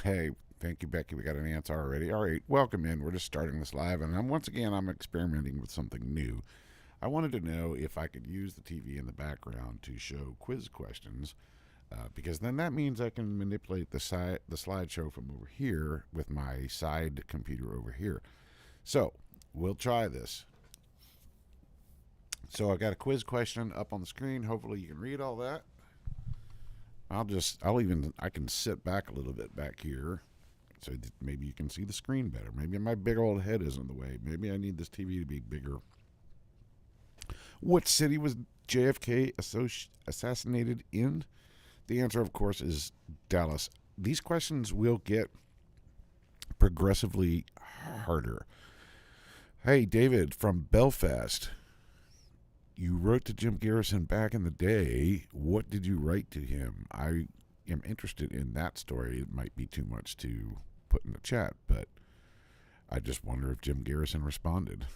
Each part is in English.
Hey, thank you, Becky. We got an answer already. All right, welcome in. We're just starting this live, and once again, I'm experimenting with something new. I wanted to know if I could use the TV in the background to show quiz questions, because then that means I can manipulate the slideshow from over here with my side computer over here. So we'll try this. So I got a quiz question up on the screen. Hopefully you can read all that. I can sit back a little bit back here so that maybe you can see the screen better. Maybe my big old head is in the way. Maybe I need this TV to be bigger. What city was JFK assassinated in? The answer, of course, is Dallas. These questions will get progressively harder. Hey, David from Belfast. You wrote to Jim Garrison back in the day. What did you write to him? I am interested in that story. It might be too much to put in the chat, but I just wonder if Jim Garrison responded.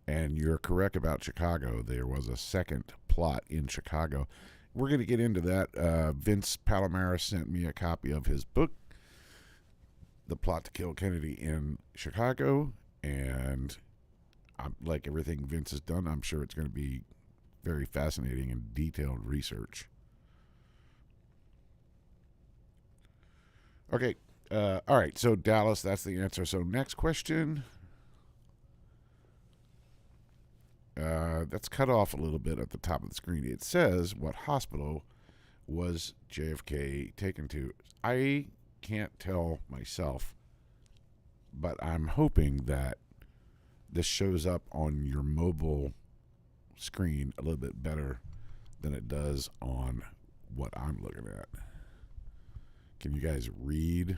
And you're correct about Chicago. There was a second plot in Chicago. We're going to get into that. Vince Palomar sent me a copy of his book, The Plot to Kill Kennedy in Chicago, and like everything Vince has done, I'm sure it's going to be very fascinating and detailed research. Okay, all right, so Dallas, that's the answer. So next question. That's cut off a little bit at the top of the screen. It says, what hospital was JFK taken to? I can't tell myself, but I'm hoping that this shows up on your mobile screen a little bit better than it does on what I'm looking at. Can you guys read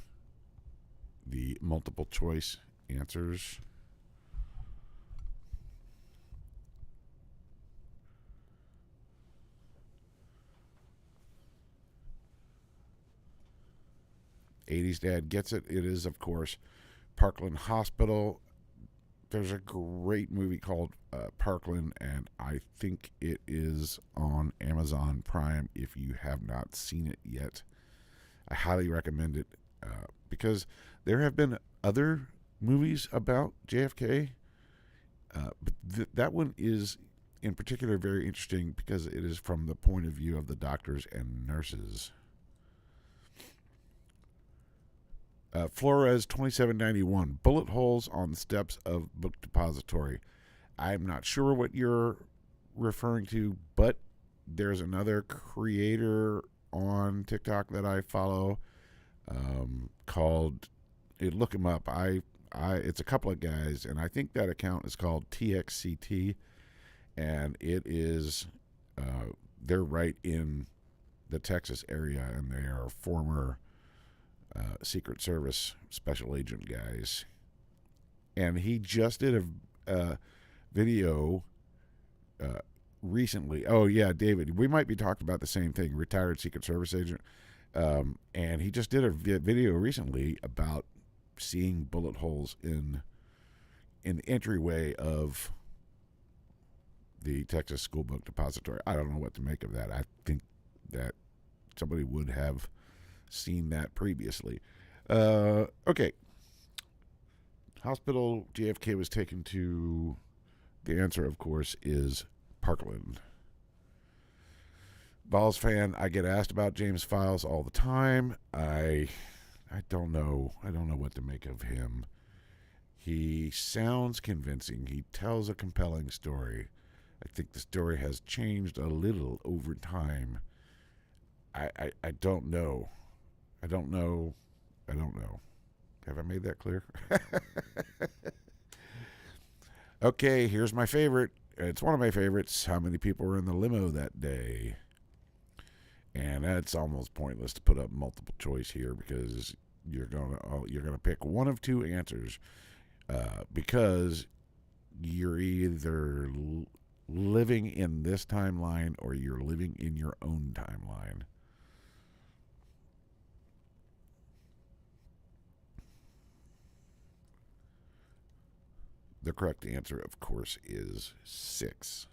the multiple choice answers? '80s Dad gets it. It is, of course, Parkland Hospital. There's a great movie called Parkland, and I think it is on Amazon Prime if you have not seen it yet. I highly recommend it because there have been other movies about JFK, but that one is in particular very interesting because it is from the point of view of the doctors and nurses. Flores 2791, bullet holes on the steps of book depository. I'm not sure what you're referring to, but there's another creator on TikTok that I follow called. Look him up. It's a couple of guys, and I think that account is called TXCT, and it is. They're right in the Texas area, and they are former Secret Service special agent guys. And he just did a video recently. Oh, yeah, David. We might be talking about the same thing, retired Secret Service agent. And he just did a video recently about seeing bullet holes in the entryway of the Texas School Book Depository. I don't know what to make of that. I think that somebody would have seen that previously. Okay. Hospital JFK was taken to. The answer, of course, is Parkland. Balls fan, I get asked about James Files all the time. I don't know. I don't know what to make of him. He sounds convincing. He tells a compelling story. I think the story has changed a little over time. I don't know. I don't know. I don't know. Have I made that clear? Okay, here's my favorite. It's one of my favorites. How many people were in the limo that day? And that's almost pointless to put up multiple choice here because you're gonna pick one of two answers because you're either living in this timeline or you're living in your own timeline. The correct answer, of course, is 6.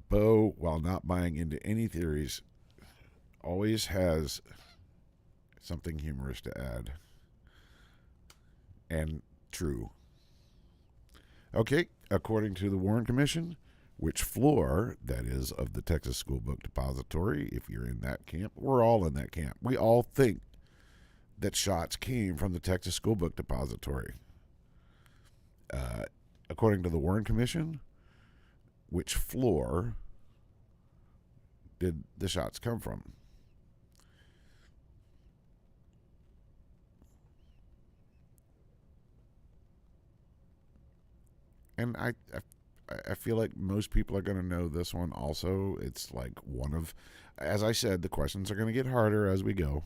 Bo, while not buying into any theories, always has something humorous to add. And true. Okay, according to the Warren Commission, which floor, that is, of the Texas School Book Depository, if you're in that camp, we're all in that camp. We all think that shots came from the Texas School Book Depository. According to the Warren Commission, which floor did the shots come from? And I feel like most people are going to know this one also. It's like one of, as I said, the questions are going to get harder as we go.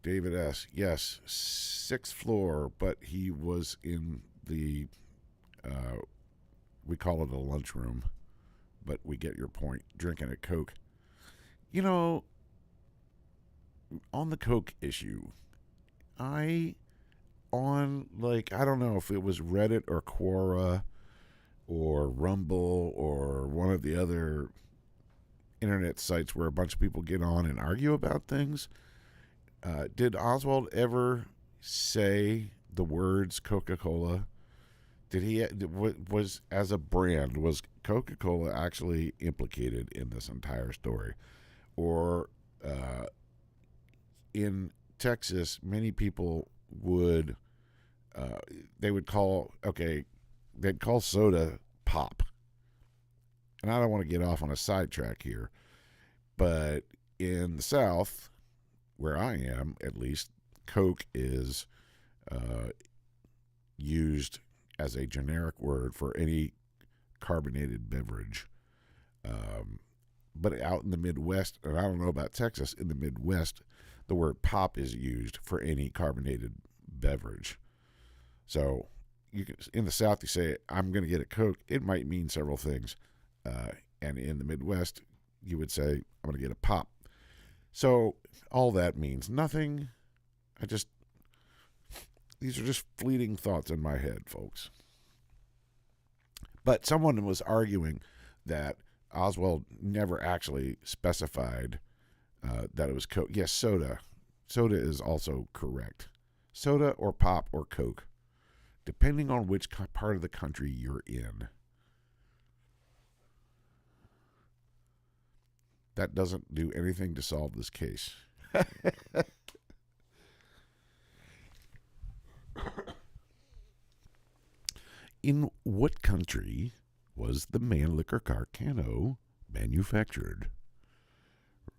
David S. Yes, sixth floor, but he was in the, we call it a lunchroom, but we get your point, drinking a Coke. You know, on the Coke issue, I I don't know if it was Reddit or Quora or Rumble or one of the other internet sites where a bunch of people get on and argue about things. Did Oswald ever say the words Coca-Cola? Did he was as a brand, was Coca-Cola actually implicated in this entire story, or in Texas, many people would they'd call soda pop. And I don't want to get off on a sidetrack here, but in the South, where I am at least, Coke is used as a generic word for any carbonated beverage. But out in the Midwest, and I don't know about Texas, in the Midwest, the word pop is used for any carbonated beverage. So you can, in the South, you say, I'm going to get a Coke. It might mean several things. And in the Midwest, you would say, I'm going to get a pop. So all that means nothing. These are just fleeting thoughts in my head, folks. But someone was arguing that Oswald never actually specified that it was Coke. Yes, soda. Soda is also correct. Soda or pop or Coke, depending on which part of the country you're in. That doesn't do anything to solve this case. In what country was the Mannlicher Carcano manufactured?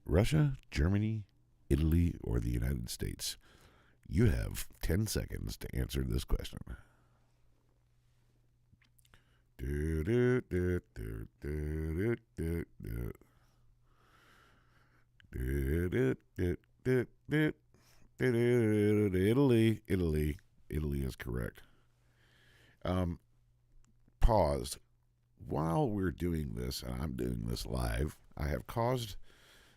Russia, Germany, Italy, or the United States? You have 10 seconds to answer this question. Italy is correct. Paused. While we're doing this, and I'm doing this live, I have caused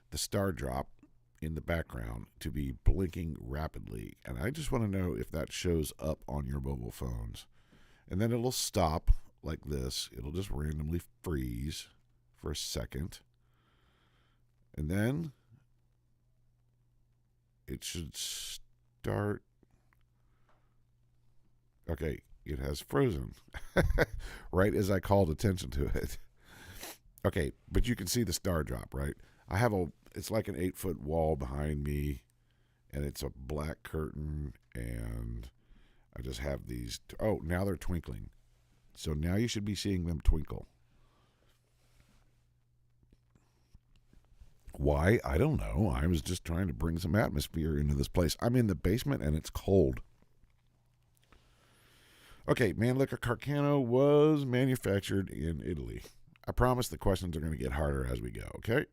the star drop in the background to be blinking rapidly, and I just want to know if that shows up on your mobile phones. And then it'll stop like this. It'll just randomly freeze for a second. And then it should start. Okay, it has frozen right as I called attention to it. Okay, but you can see the star drop, right? It's like an 8-foot wall behind me, and it's a black curtain, and I just have these. Oh, now they're twinkling. So now you should be seeing them twinkle. Why? I don't know. I was just trying to bring some atmosphere into this place. I'm in the basement, and it's cold. Okay, Mannlicher Carcano was manufactured in Italy. I promise the questions are going to get harder as we go, okay?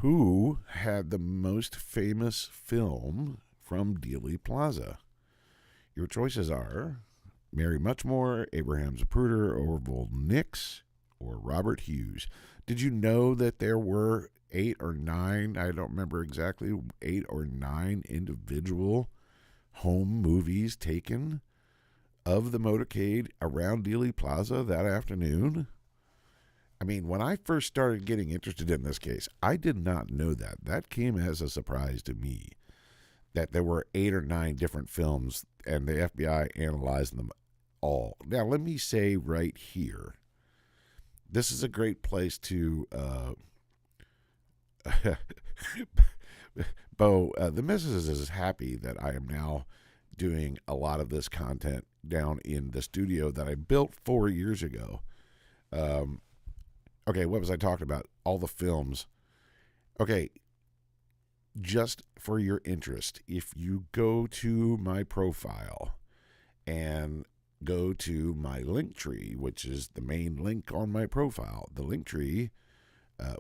Who had the most famous film from Dealey Plaza? Your choices are Mary Muchmore, Abraham Zapruder, Orville Nix, or Robert Hughes. Did you know that there were eight or nine, I don't remember exactly, 8 or 9 individual home movies taken of the motorcade around Dealey Plaza that afternoon. I mean, when I first started getting interested in this case, I did not know that. That came as a surprise to me that there were 8 or 9 different films and the FBI analyzed them all. Now, let me say right here, this is a great place to. Bo, the missus is happy that I am now doing a lot of this content down in the studio that I built 4 years ago. Okay, what was I talking about? All the films. Okay, just for your interest, if you go to my profile and go to my link tree, which is the main link on my profile, the link tree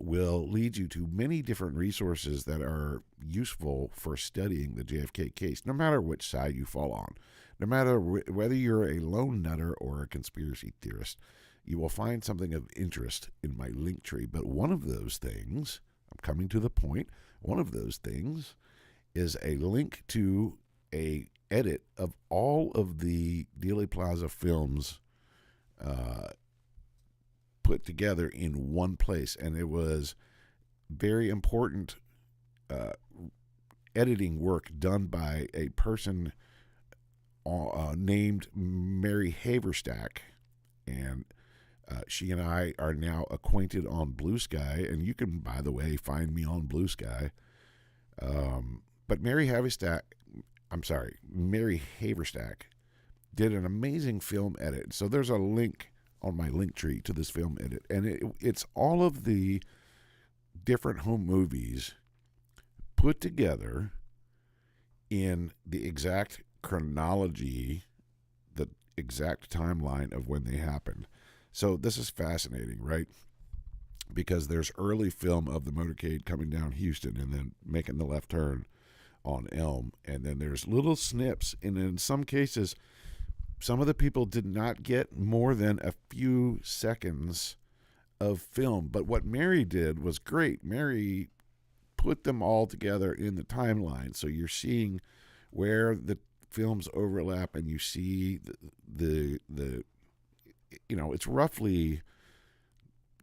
will lead you to many different resources that are useful for studying the JFK case, no matter which side you fall on. No matter whether you're a lone nutter or a conspiracy theorist, you will find something of interest in my link tree. But one of those things, I'm coming to the point, one of those things is a link to a edit of all of the Dealey Plaza films put together in one place, and it was very important editing work done by a person named Mary Haverstack, and she and I are now acquainted on Blue Sky, and you can, by the way, find me on Blue Sky. But Mary Haverstack did an amazing film edit. So there's a link on my link tree to this film edit, and it's all of the different home movies put together in the exact chronology, the exact timeline of when they happened. So this is fascinating, right? Because there's early film of the motorcade coming down Houston and then making the left turn on Elm, and then there's little snips, and in some cases some of the people did not get more than a few seconds of film. But what Mary did was great. Mary put them all together in the timeline. So you're seeing where the films overlap, and you see the it's roughly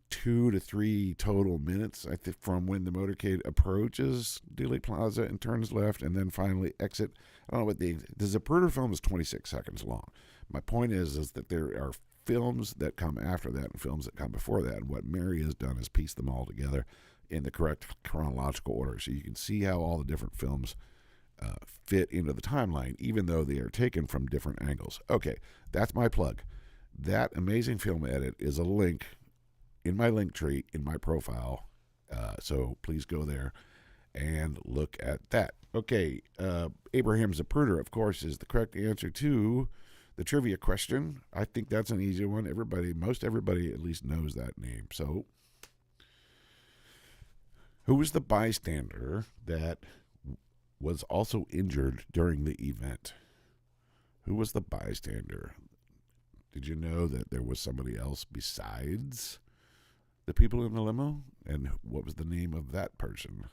2 to 3 total minutes, I think, from when the motorcade approaches Dealey Plaza and turns left and then finally exit. I don't know what the Zapruder film is 26 seconds long. My point is that there are films that come after that and films that come before that, and what Mary has done is piece them all together in the correct chronological order, so you can see how all the different films fit into the timeline, even though they are taken from different angles. Okay, that's my plug. That amazing film edit is a link in my link tree in my profile, so please go there and look at that. Okay, Abraham Zapruder, of course, is the correct answer to the trivia question. I think that's an easy one. Most everybody at least knows that name. So, who was the bystander that was also injured during the event? Who was the bystander? Did you know that there was somebody else besides the people in the limo? And what was the name of that person?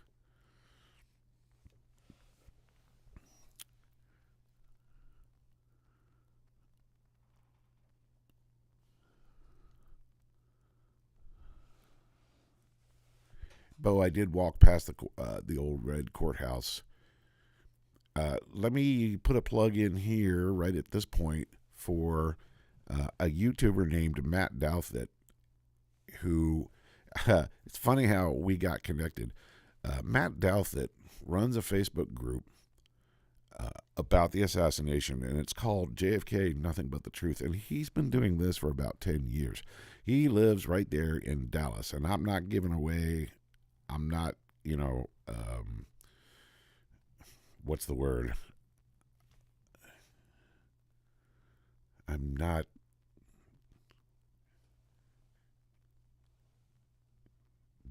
Bo, I did walk past the old red courthouse. Let me put a plug in here right at this point for a YouTuber named Matt Douthit, who it's funny how we got connected. Matt Douthit runs a Facebook group about the assassination, and it's called JFK Nothing But the Truth, and he's been doing this for about 10 years. He lives right there in Dallas, and I'm not giving away, I'm not, what's the word? I'm not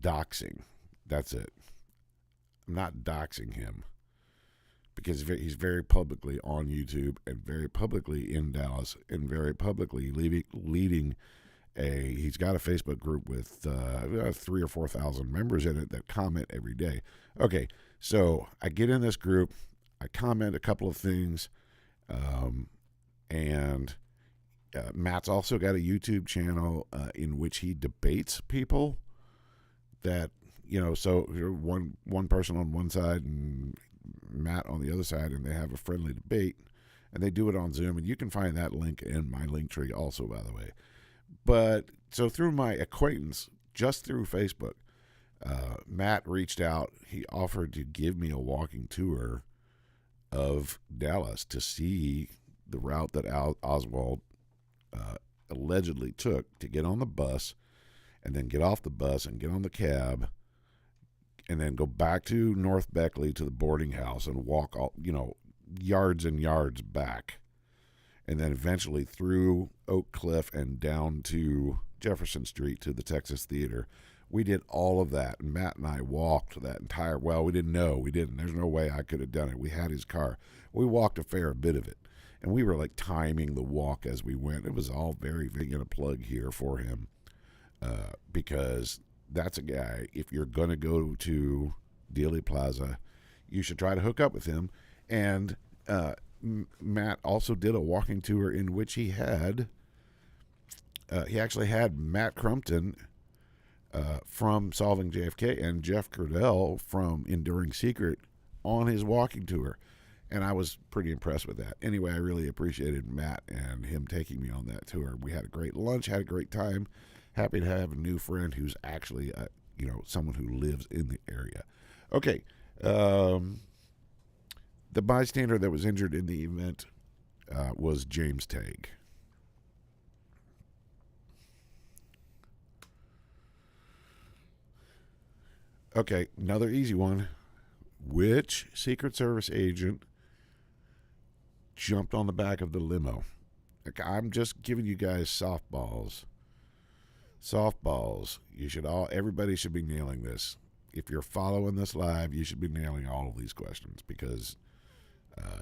doxing. That's it. I'm not doxing him because he's very publicly on YouTube and very publicly in Dallas and very publicly leading He's got a Facebook group with 3,000 or 4,000 members in it that comment every day. Okay, so I get in this group, I comment a couple of things, and Matt's also got a YouTube channel in which he debates people that, so one person on one side and Matt on the other side, and they have a friendly debate, and they do it on Zoom, and you can find that link in my link tree also, by the way. But so through my acquaintance, just through Facebook, Matt reached out. He offered to give me a walking tour of Dallas to see the route that Oswald allegedly took to get on the bus and then get off the bus and get on the cab and then go back to North Beckley to the boarding house and walk all, yards and yards back. And then eventually through Oak Cliff and down to Jefferson Street to the Texas Theater. We did all of that, and Matt and I walked that entire, we didn't know. We didn't. There's no way I could have done it. We had his car. We walked a fair bit of it, and we were like timing the walk as we went. It was all very, very, going to plug here for him because that's a guy, if you're going to go to Dealey Plaza, you should try to hook up with him. And Matt also did a walking tour in which he actually had Matt Crumpton from Solving JFK and Jeff Curdell from Enduring Secret on his walking tour. And I was pretty impressed with that. Anyway, I really appreciated Matt and him taking me on that tour. We had a great lunch, had a great time. Happy to have a new friend who's actually, someone who lives in the area. Okay. The bystander that was injured in the event was James Tague. Okay, another easy one. Which Secret Service agent jumped on the back of the limo? Okay, I'm just giving you guys softballs. Softballs. Everybody should be nailing this. If you're following this live, you should be nailing all of these questions because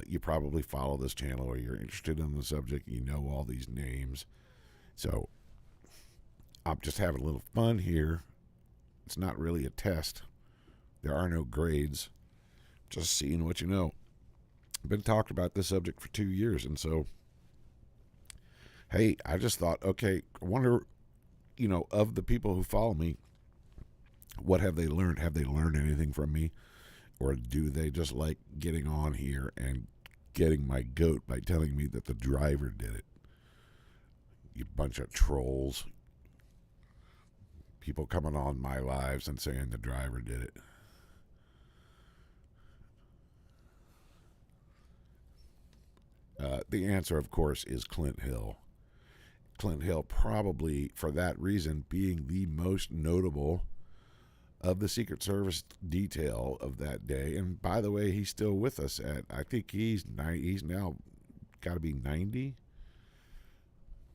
you probably follow this channel or you're interested in the subject. You know all these names. So I'm just having a little fun here. It's not really a test. There are no grades. Just seeing what you know. I've been talking about this subject for 2 years, and so, hey, I just thought, okay, I wonder, of the people who follow me, what have they learned? Have they learned anything from me? Or do they just like getting on here and getting my goat by telling me that the driver did it? You bunch of trolls. People coming on my lives and saying the driver did it. The answer, of course, is Clint Hill. Clint Hill probably, for that reason, being the most notable of the Secret Service detail of that day. And by the way, he's still with us I think he's now got to be 90.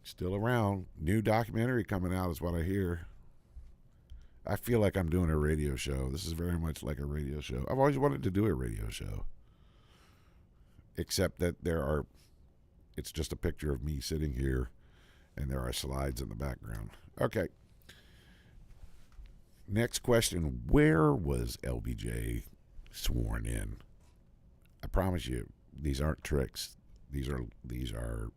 Still around. New documentary coming out is what I hear. I feel like I'm doing a radio show. This is very much like a radio show. I've always wanted to do a radio show. Except that it's just a picture of me sitting here and there are slides in the background. Okay. Next question. Where was LBJ sworn in? I promise you, these aren't tricks. These are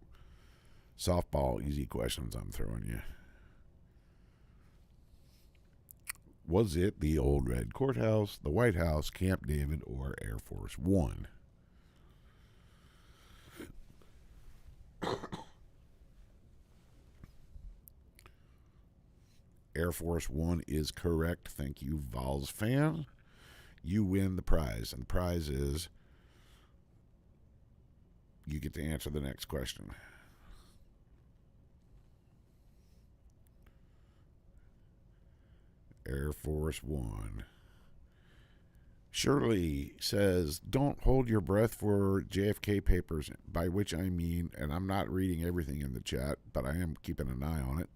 softball, easy questions I'm throwing you. Was it the Old Red Courthouse, the White House, Camp David, or Air Force One? Air Force One is correct. Thank you, Vols fan. You win the prize. And the prize is you get to answer the next question. Air Force One. Shirley says, don't hold your breath for JFK papers, by which I mean, and I'm not reading everything in the chat, but I am keeping an eye on it.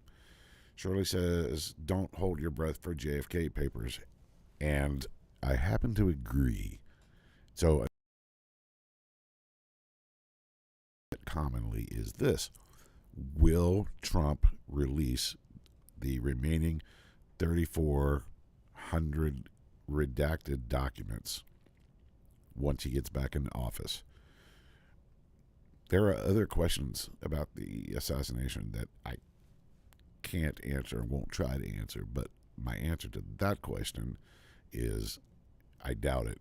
Shirley says, don't hold your breath for JFK papers. And I happen to agree. So, commonly is this: will Trump release the remaining 3,400 redacted documents once he gets back in office. There are other questions about the assassination that I can't answer and won't try to answer, but my answer to that question is I doubt it.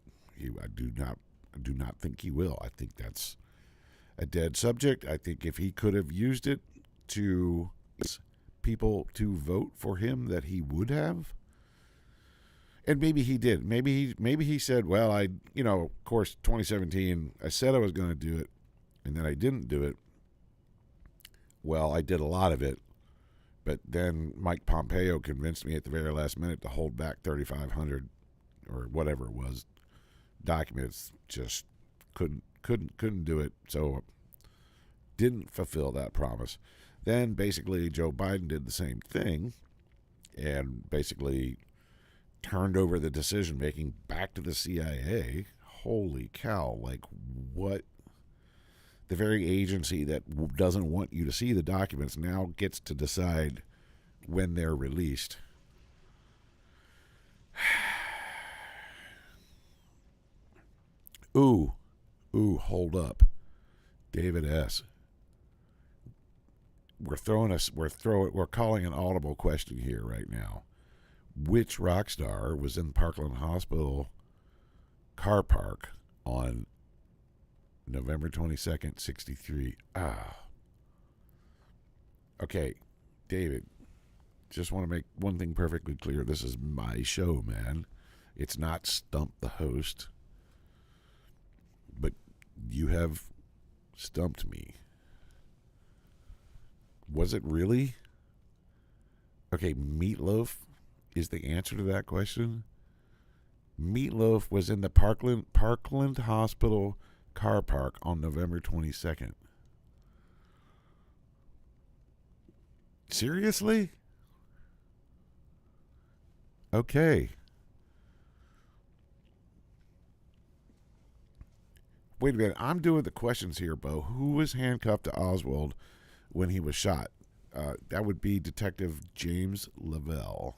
I do not think he will. I think that's a dead subject. I think if he could have used it to people to vote for him, that he would have. And maybe he did. Maybe he said, well, of course, 2017, I said I was going to do it, and then I didn't do it. Well, I did a lot of it, but then Mike Pompeo convinced me at the very last minute to hold back 3,500 or whatever it was documents. Just couldn't do it. So didn't fulfill that promise. Then basically Joe Biden did the same thing and basically turned over the decision making back to the CIA. Holy cow! Like, what? The very agency that doesn't want you to see the documents now gets to decide when they're released. Ooh, hold up. David S. We're calling an audible question here right now. Which rock star was in Parkland Hospital car park on November 22nd, 63? Okay, David, just want to make one thing perfectly clear. This is my show, man. It's not Stump the Host. But you have stumped me. Was it really? Okay, Meatloaf is the answer to that question. Meatloaf was in the Parkland Hospital car park on November 22nd. Seriously? Okay. Wait a minute. I'm doing the questions here, Bo. Who was handcuffed to Oswald when he was shot? That would be Detective James Lavelle.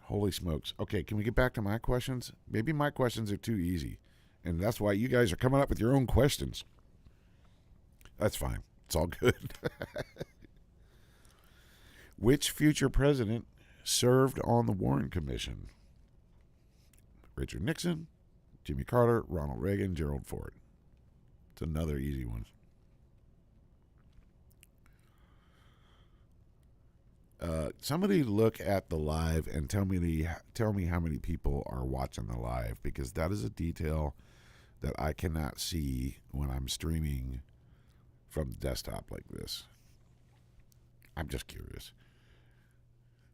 Holy smokes. Okay, can we get back to my questions? Maybe my questions are too easy, and that's why you guys are coming up with your own questions. That's fine. It's all good. Which future president served on the Warren Commission? Richard Nixon, Jimmy Carter, Ronald Reagan, Gerald Ford. It's another easy one. Somebody look at the live and tell me how many people are watching the live, because that is a detail that I cannot see when I'm streaming from the desktop like this. I'm just curious.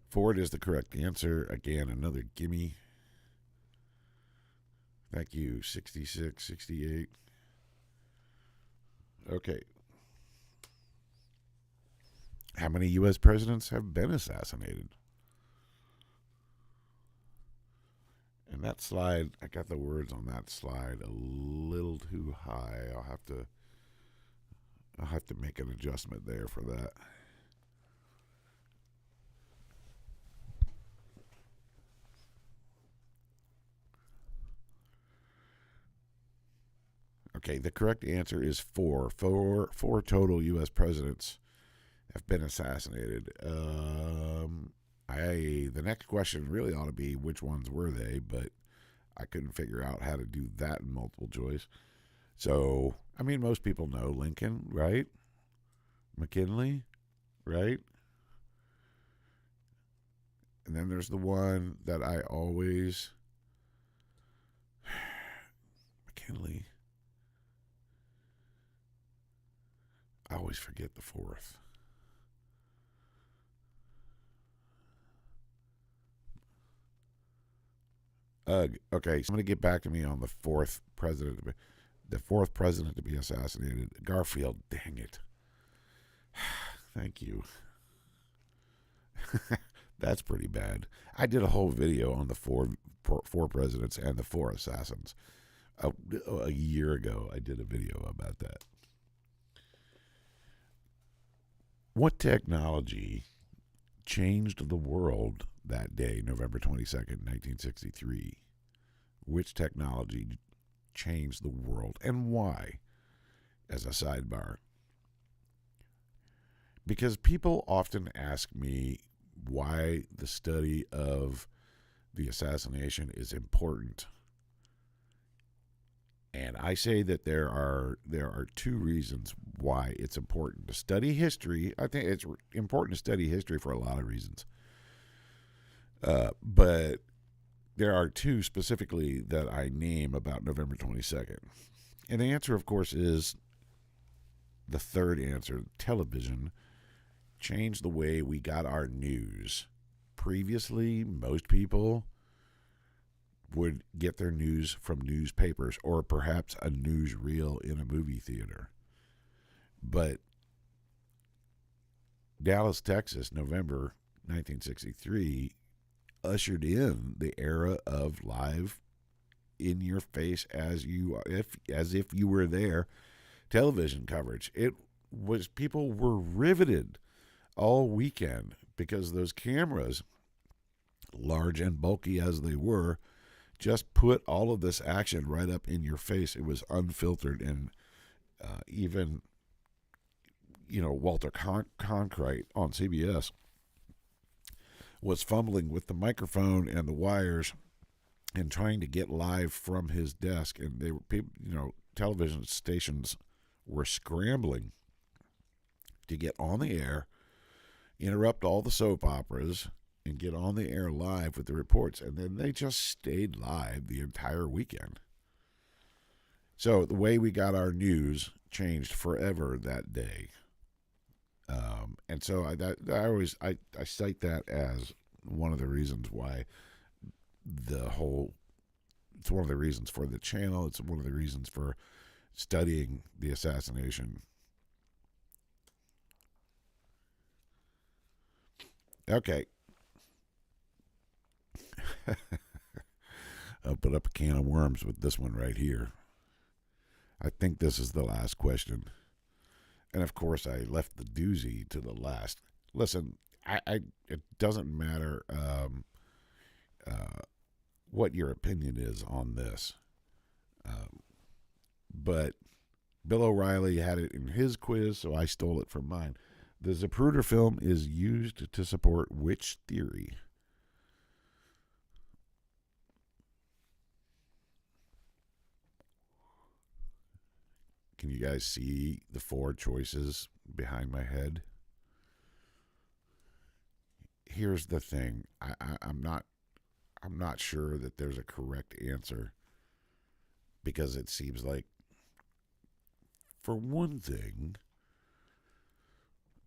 Ford is the correct answer. Again, another gimme. Thank you. 66, 68. Okay. How many U.S. presidents have been assassinated? And that slide, I got the words on that slide a little too high. I'll have to make an adjustment there for that. Okay, the correct answer is four. Four total U.S. presidents have been assassinated. The next question really ought to be which ones were they, but I couldn't figure out how to do that in multiple choice. So, I mean, most people know Lincoln, right? McKinley, right? And then there's the one that I always... McKinley. I always forget the fourth. Okay, so I'm going to get back to me on the fourth president to be assassinated. Garfield, dang it. Thank you. That's pretty bad. I did a whole video on the four presidents and the four assassins. A year ago, I did a video about that. What technology changed the world that day, November 22nd, 1963? Which technology changed the world and why? As a sidebar, because people often ask me why the study of the assassination is important. And I say that there are two reasons why it's important to study history. I think it's important to study history for a lot of reasons. But there are two specifically that I name about November 22nd. And the answer, of course, is the third answer. Television changed the way we got our news. Previously, most people would get their news from newspapers or perhaps a newsreel in a movie theater. But Dallas, Texas, November 1963 ushered in the era of live in your face as if you were there television coverage. It was, people were riveted all weekend because those cameras, large and bulky as they were, just put all of this action right up in your face. It was unfiltered, and even Walter Cronkite on CBS was fumbling with the microphone and the wires and trying to get live from his desk, and they were television stations were scrambling to get on the air, interrupt all the soap operas, and get on the air live with the reports. And then they just stayed live the entire weekend. So the way we got our news changed forever that day. And so I cite that as one of the reasons why it's one of the reasons for the channel. It's one of the reasons for studying the assassination. Okay. I'll put up a can of worms with this one right here. I think this is the last question. And of course, I left the doozy to the last. Listen, it doesn't matter what your opinion is on this. But Bill O'Reilly had it in his quiz, so I stole it from mine. The Zapruder film is used to support which theory? Can you guys see the four choices behind my head? Here's the thing. I'm not sure that there's a correct answer, because it seems like, for one thing,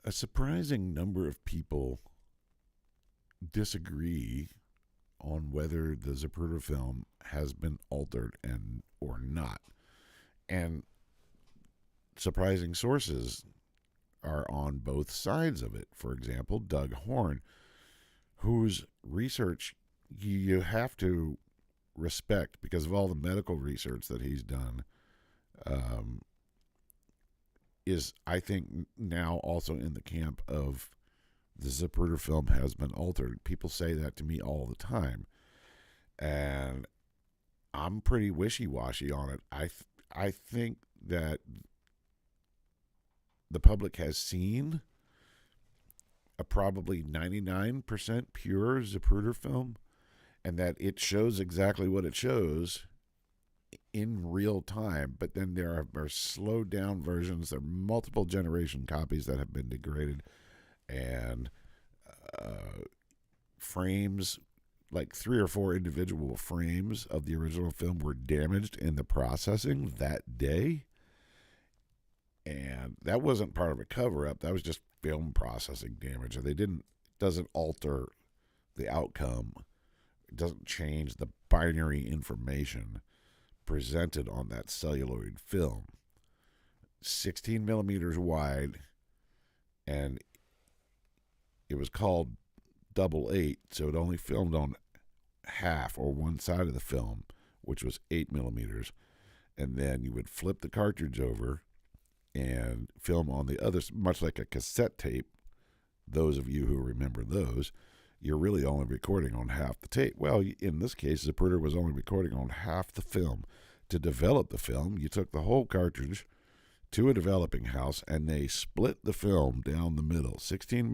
a surprising number of people disagree on whether the Zapruder film has been altered or not. And surprising sources are on both sides of it. For example, Doug Horn, whose research you have to respect because of all the medical research that he's done, is, I think, now also in the camp of the Zapruder film has been altered. People say that to me all the time, and I'm pretty wishy-washy on it. I think that the public has seen a probably 99% pure Zapruder film, and that it shows exactly what it shows in real time. But then there are slowed down versions. There are multiple generation copies that have been degraded, and frames, like 3 or 4 individual frames of the original film, were damaged in the processing that day. And that wasn't part of a cover-up. That was just film processing damage. And doesn't alter the outcome. It doesn't change the binary information presented on that celluloid film. 16 millimeters wide, and it was called 888, so it only filmed on half or one side of the film, which was 8 millimeters. And then you would flip the cartridge over and film on the other, much like a cassette tape, those of you who remember those, you're really only recording on half the tape. Well, in this case, Zapruder was only recording on half the film. To develop the film, you took the whole cartridge to a developing house, and they split the film down the middle. 16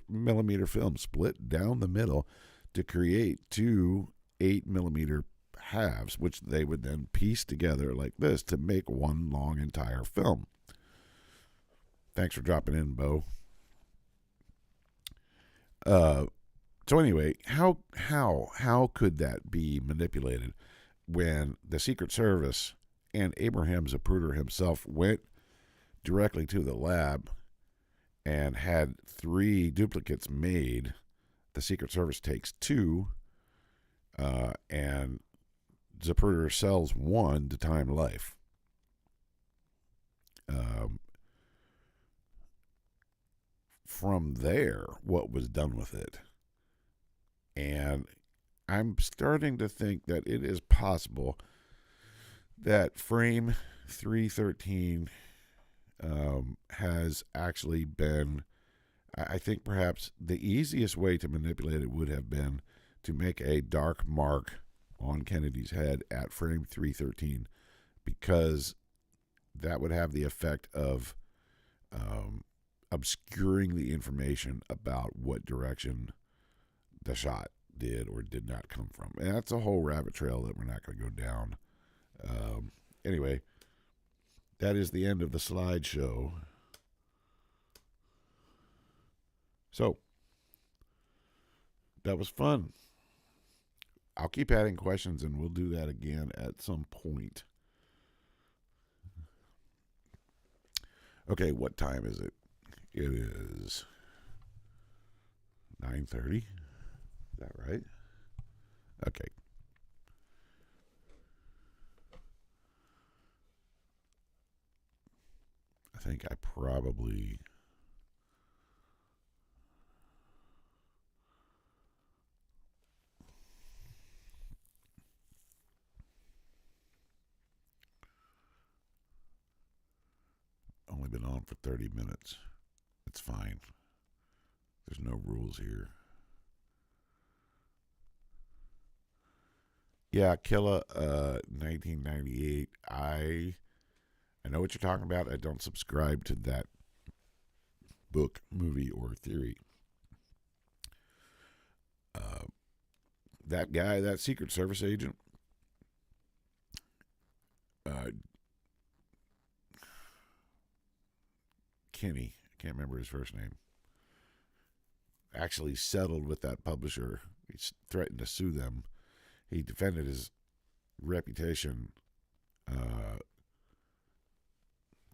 millimeter film split down the middle to create two 8 millimeter halves, which they would then piece together like this to make one long entire film. Thanks for dropping in, Bo. So anyway, how could that be manipulated when the Secret Service and Abraham Zapruder himself went directly to the lab and had 3 duplicates made? The Secret Service takes 2, and Zapruder sells 1 to Time Life. From there, what was done with it? And I'm starting to think that it is possible that frame 313 has actually been, I think perhaps the easiest way to manipulate it would have been to make a dark mark on Kennedy's head at frame 313, because that would have the effect of obscuring the information about what direction the shot did or did not come from. And that's a whole rabbit trail that we're not going to go down. Anyway, that is the end of the slideshow. So, that was fun. I'll keep adding questions, and we'll do that again at some point. Okay, what time is it? It is 9:30. Is that right? Okay. I think I probably only been on for 30 minutes. It's fine. There's no rules here. Yeah, Killa, 1998. I know what you're talking about. I don't subscribe to that book, movie, or theory. That guy, that Secret Service agent, Kenny, I can't remember his first name, actually settled with that publisher. He threatened to sue them. He defended his reputation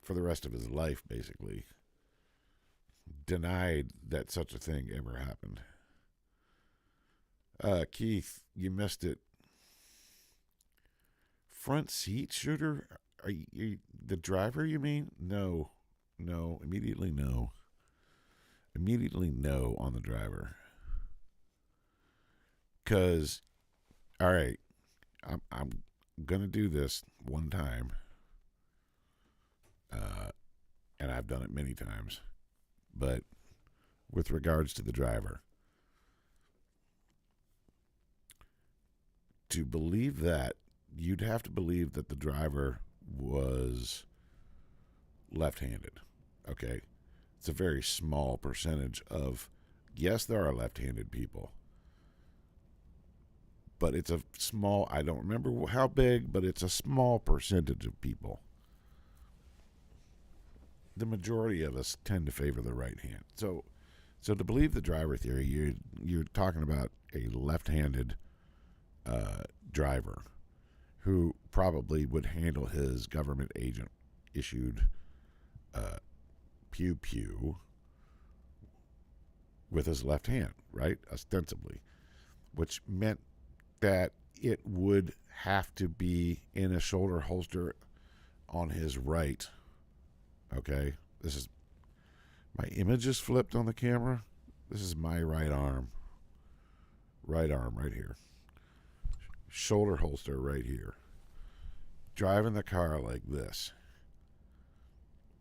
for the rest of his life, basically. Denied that such a thing ever happened. Keith, you missed it. Front seat shooter? Are you the driver, you mean? No. Immediately no. Immediately no on the driver. Because, all right, I'm going to do this one time. And I've done it many times. But with regards to the driver, to believe that, you'd have to believe that the driver was left-handed. Okay? It's a very small percentage of, yes, there are left-handed people. But it's a small, I don't remember how big, but it's a small percentage of people. The majority of us tend to favor the right hand. So to believe the driver theory, you're talking about a left-handed driver who probably would handle his government agent issued pew pew with his left hand, right? Ostensibly, which meant that it would have to be in a shoulder holster on his right. Okay, this is, my image is flipped on the camera. This is my right arm. Right arm right here. Shoulder holster right here. Driving the car like this.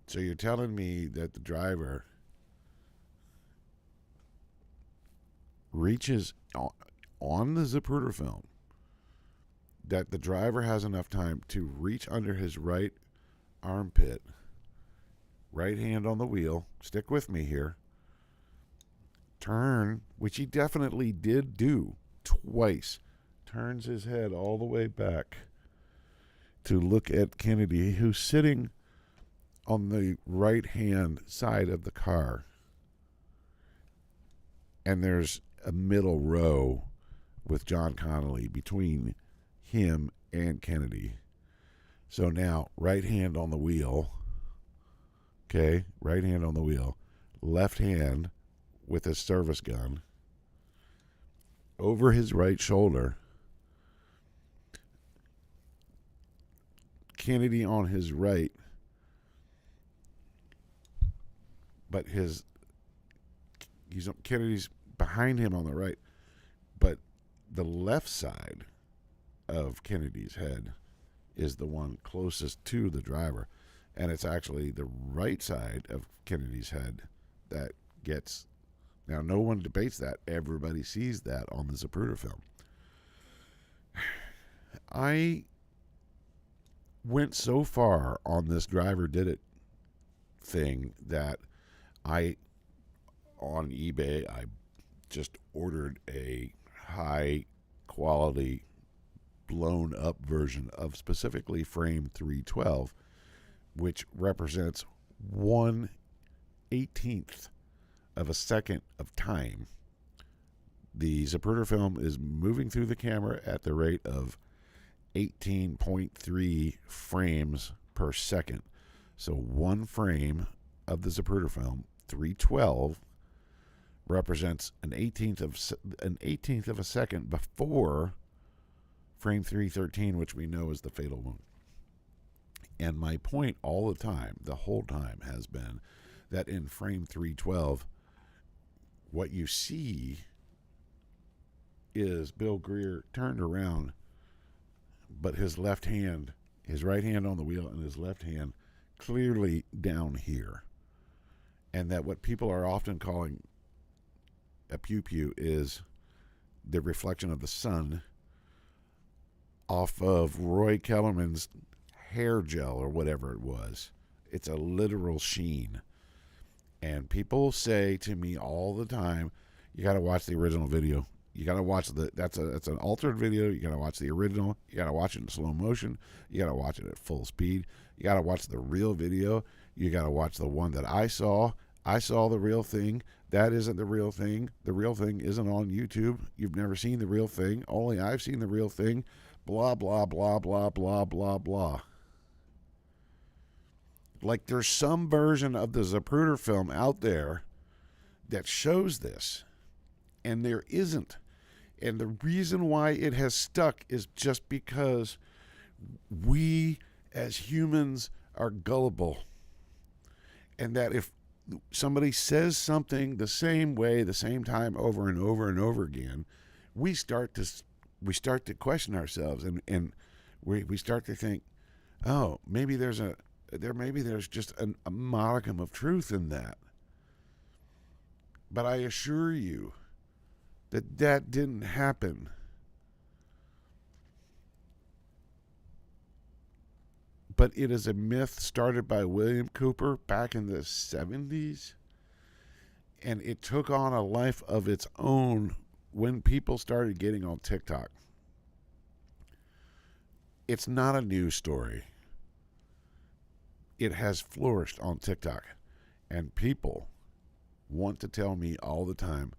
So you're telling me that the driver reaches on the Zapruder film that the driver has enough time to reach under his right armpit, right hand on the wheel, stick with me here, turn, which he definitely did do twice, turns his head all the way back to look at Kennedy, who's sitting on the right hand side of the car. And there's a middle row with John Connolly between him and Kennedy. So now, right hand on the wheel. Okay, right hand on the wheel. Left hand with his service gun over his right shoulder. Kennedy on his right, but Kennedy's behind him on the right, but the left side of Kennedy's head is the one closest to the driver, and it's actually the right side of Kennedy's head that gets. Now, no one debates that. Everybody sees that on the Zapruder film. I went so far on this driver did it thing that on eBay, I just ordered a high quality blown up version of specifically frame 312, which represents 1/18th of a second of time. The Zapruder film is moving through the camera at the rate of 18.3 frames per second. So one frame of the Zapruder film, 312, represents an 18th of a second before frame 313, which we know is the fatal wound. And my point all the time, the whole time, has been that in frame 312, what you see is Bill Greer turned around, but his left hand, his right hand on the wheel and his left hand clearly down here. And that what people are often calling a pew-pew is the reflection of the sun off of Roy Kellerman's hair gel or whatever it was. It's a literal sheen. And people say to me all the time, you got to watch the original video. You got to watch that's an altered video. You got to watch the original. You got to watch it in slow motion. You got to watch it at full speed. You got to watch the real video. You got to watch the one that I saw. I saw the real thing. That isn't the real thing. The real thing isn't on YouTube. You've never seen the real thing. Only I've seen the real thing. Blah, blah, blah, blah, blah, blah, blah. Like there's some version of the Zapruder film out there that shows this, and there isn't. And the reason why it has stuck is just because we as humans are gullible. And that if somebody says something the same way, the same time over and over and over again, we start to question ourselves, and we start to think, oh, maybe there's just a modicum of truth in that. But I assure you that didn't happen. But it is a myth started by William Cooper back in the 70s. And it took on a life of its own when people started getting on TikTok. It's not a news story. It has flourished on TikTok. And people want to tell me all the time,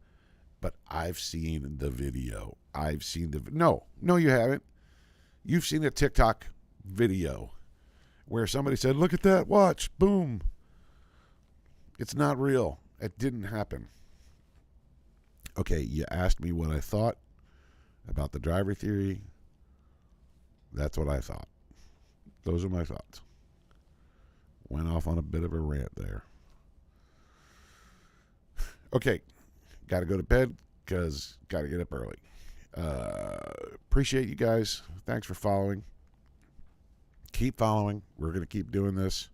but I've seen the video. No, you haven't. You've seen a TikTok video where somebody said, look at that, watch, boom. It's not real. It didn't happen. Okay, you asked me what I thought about the driver theory. That's what I thought. Those are my thoughts. Went off on a bit of a rant there. Okay, got to go to bed because got to get up early. Appreciate you guys. Thanks for following. Keep following. We're going to keep doing this.